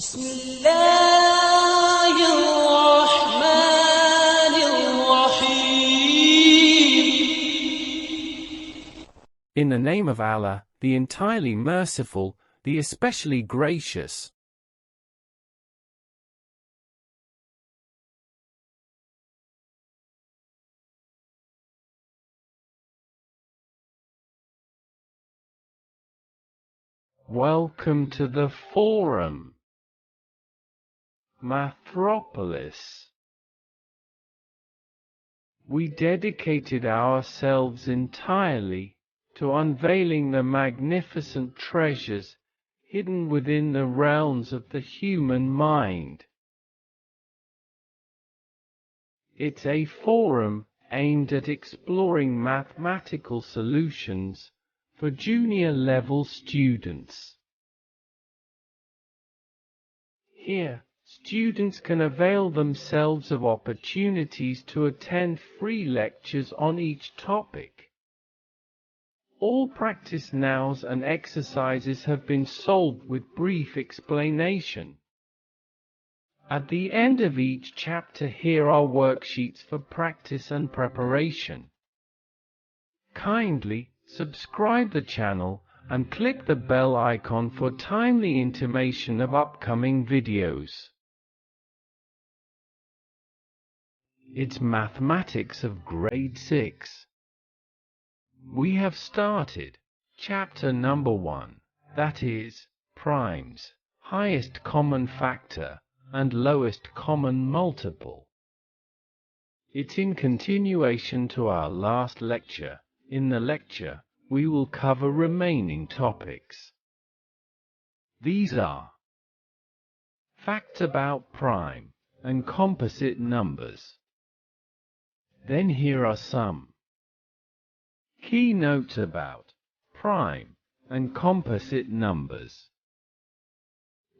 بسم الله الرحمن الرحيم. In the name of Allah, the entirely merciful, the especially gracious. Welcome to the forum, Mathropolis. We dedicated ourselves entirely to unveiling the magnificent treasures hidden within the realms of the human mind. It's a forum aimed at exploring mathematical solutions for junior-level students. Here, students can avail themselves of opportunities to attend free lectures on each topic. All practice nows and exercises have been solved with brief explanation. At the end of each chapter, here are worksheets for practice and preparation. Kindly subscribe the channel and click the bell icon for timely intimation of upcoming videos. It's mathematics of grade 6. We have started chapter number 1, that is, primes, highest common factor and lowest common multiple. It's in continuation to our last lecture. In the lecture, we will cover remaining topics. These are facts about prime and composite numbers. Then here are some key notes about prime and composite numbers.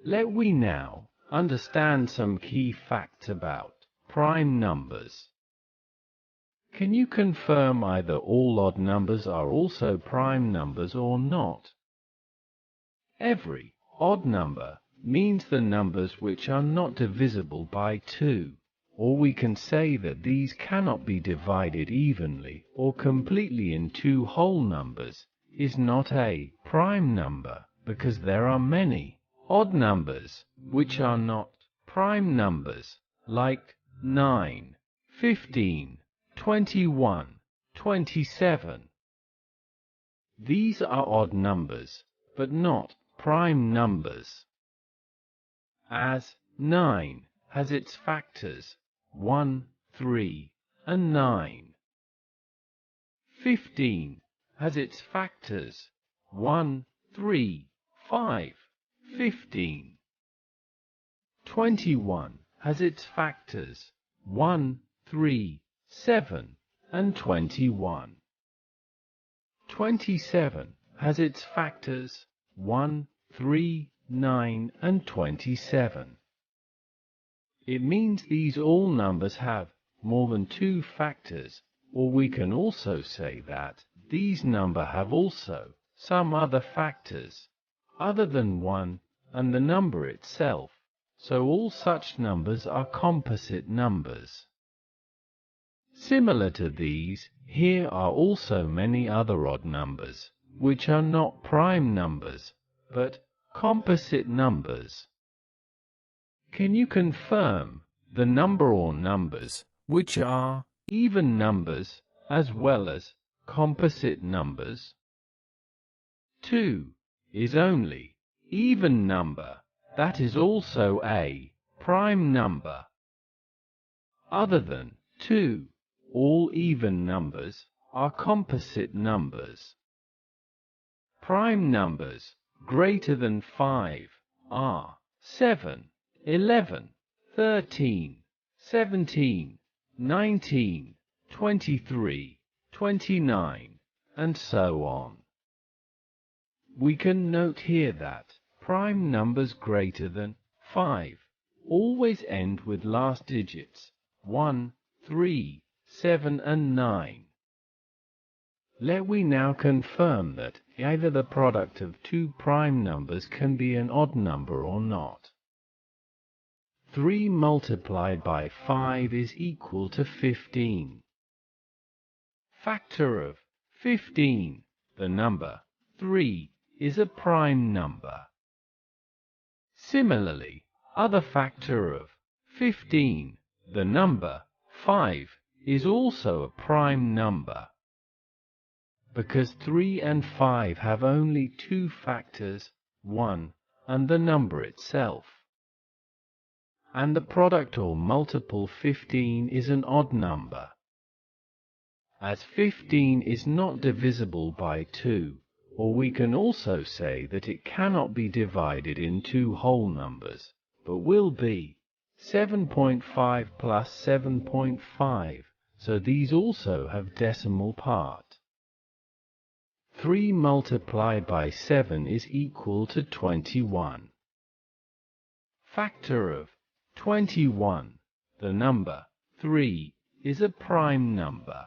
Let we now understand some key facts about prime numbers. Can you confirm either all odd numbers are also prime numbers or not? Every odd number means the numbers which are not divisible by 2, or we can say that these cannot be divided evenly or completely in two whole numbers, is not a prime number, because there are many odd numbers which are not prime numbers, like 9, 15, 21, 27. These are odd numbers, but not prime numbers. As 9 has its factors 1, 3, and 9. 15 has its factors 1, 3, 5, 15. 21 has its factors 1, 3, 7, and 21. 27 has its factors 1, 3, 9, and 27. It means these all numbers have more than 2 factors, or we can also say that these numbers have also some other factors, other than 1 and the number itself, so all such numbers are composite numbers. Similar to these, here are also many other odd numbers, which are not prime numbers, but composite numbers. Can you confirm the number or numbers which are even numbers as well as composite numbers? 2 is only even number, that is also a prime number. Other than 2, all even numbers are composite numbers. Prime numbers greater than 5 are 7, 11, 13, 17, 19, 23, 29, and so on. We can note here that prime numbers greater than 5 always end with last digits 1, 3, 7, and 9. Let we now confirm that either the product of two prime numbers can be an odd number or not. 3 multiplied by 5 is equal to 15. Factor of 15. The number 3 is a prime number. Similarly, other factor of 15. The number 5 is also a prime number. Because 3 and 5 have only two factors, 1 and the number itself. And the product or multiple 15 is an odd number. As 15 is not divisible by 2, or we can also say that it cannot be divided in two whole numbers, but will be 7.5 plus 7.5, so these also have decimal part. 3 multiplied by 7 is equal to 21. Factor of 21. The number 3 is a prime number.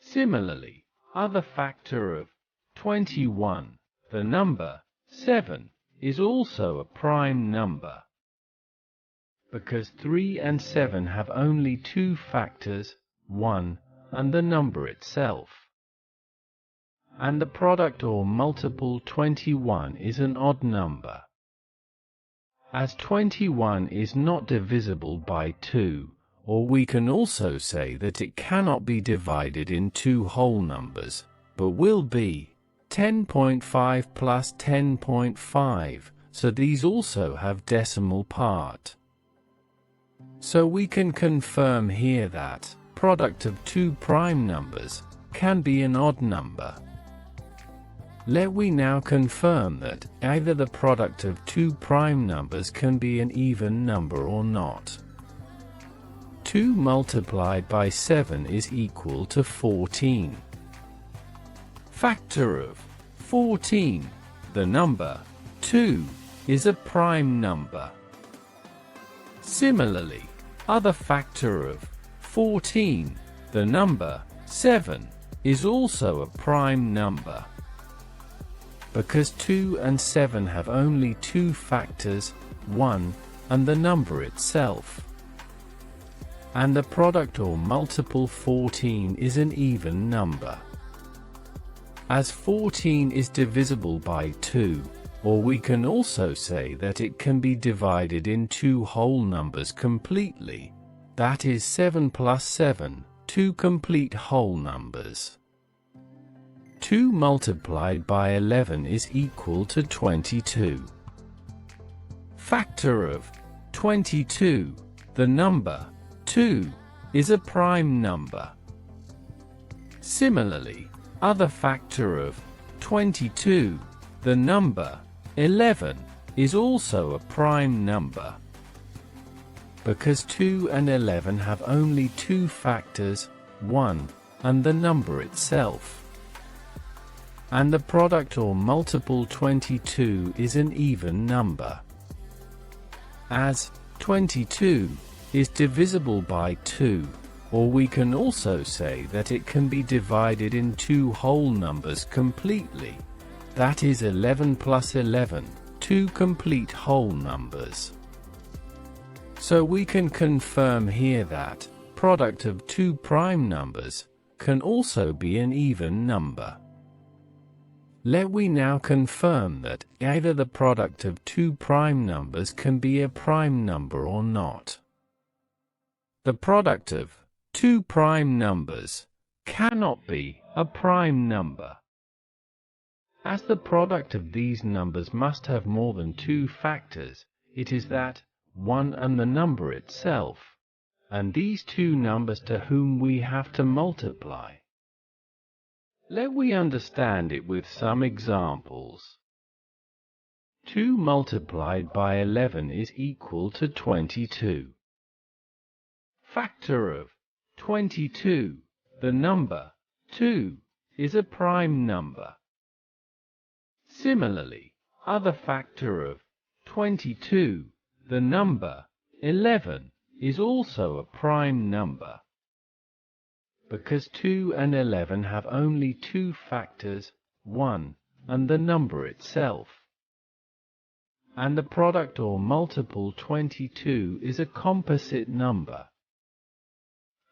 Similarly, other factor of 21. The number 7 is also a prime number. Because 3 and 7 have only two factors, 1 and the number itself. And the product or multiple 21 is an odd number. As 21 is not divisible by 2, or we can also say that it cannot be divided in two whole numbers, but will be 10.5 plus 10.5, so these also have decimal part. So we can confirm here that product of two prime numbers can be an odd number. Let we now confirm that either the product of two prime numbers can be an even number or not. 2 multiplied by 7 is equal to 14. Factor of 14. The number 2 is a prime number. Similarly, other factor of 14. The number 7 is also a prime number. Because 2 and 7 have only two factors, 1 and the number itself. And the product or multiple 14 is an even number. As 14 is divisible by 2, or we can also say that it can be divided in two whole numbers completely, that is 7 plus 7, two complete whole numbers. 2 multiplied by 11 is equal to 22. Factor of 22. The number 2 is a prime number. Similarly, other factor of 22. The number 11 is also a prime number. Because 2 and 11 have only two factors, 1 and the number itself. And the product or multiple 22 is an even number. As 22 is divisible by 2, or we can also say that it can be divided in two whole numbers completely, that is 11 plus 11, two complete whole numbers. So we can confirm here that product of two prime numbers can also be an even number. Let we now confirm that either the product of two prime numbers can be a prime number or not. The product of two prime numbers cannot be a prime number. As the product of these numbers must have more than two factors, it is that 1 and the number itself, and these two numbers to whom we have to multiply. Let we understand it with some examples. 2 multiplied by 11 is equal to 22. Factor of 22. The number 2 is a prime number. Similarly, other factor of 22. The number 11 is also a prime number. Because 2 and 11 have only two factors, 1 and the number itself. and the product or multiple 22 is a composite number,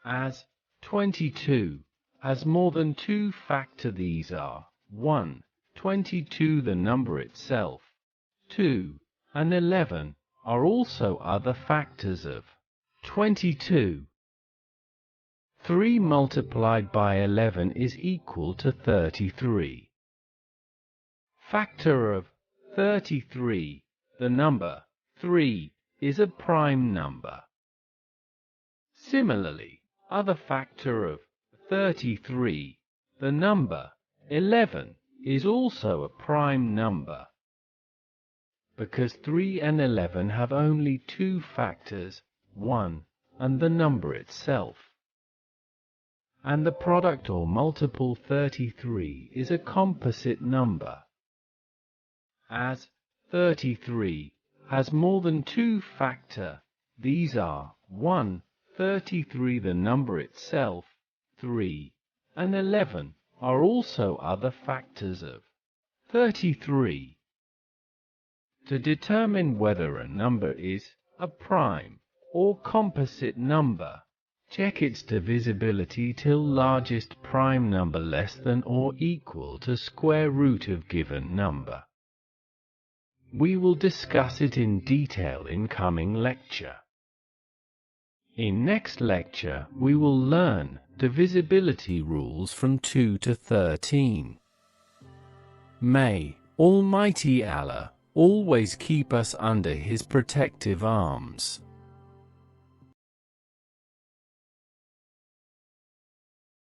as 22 has more than two factors. These are 1, 22 the number itself, 2, and 11 are also other factors of 22. 3 multiplied by 11 is equal to 33. Factor of 33, the number 3, is a prime number. Similarly, other factor of 33, the number 11, is also a prime number. Because 3 and 11 have only two factors, 1 and the number itself, and the product or multiple 33 is a composite number, as 33 has more than two factors. These are 1, 33 the number itself, 3, and 11 are also other factors of 33. To determine whether a number is a prime or composite number, check its divisibility till largest prime number less than or equal to square root of given number. We will discuss it in detail in coming lecture. In next lecture we will learn divisibility rules from 2 to 13. May Almighty Allah always keep us under His protective arms.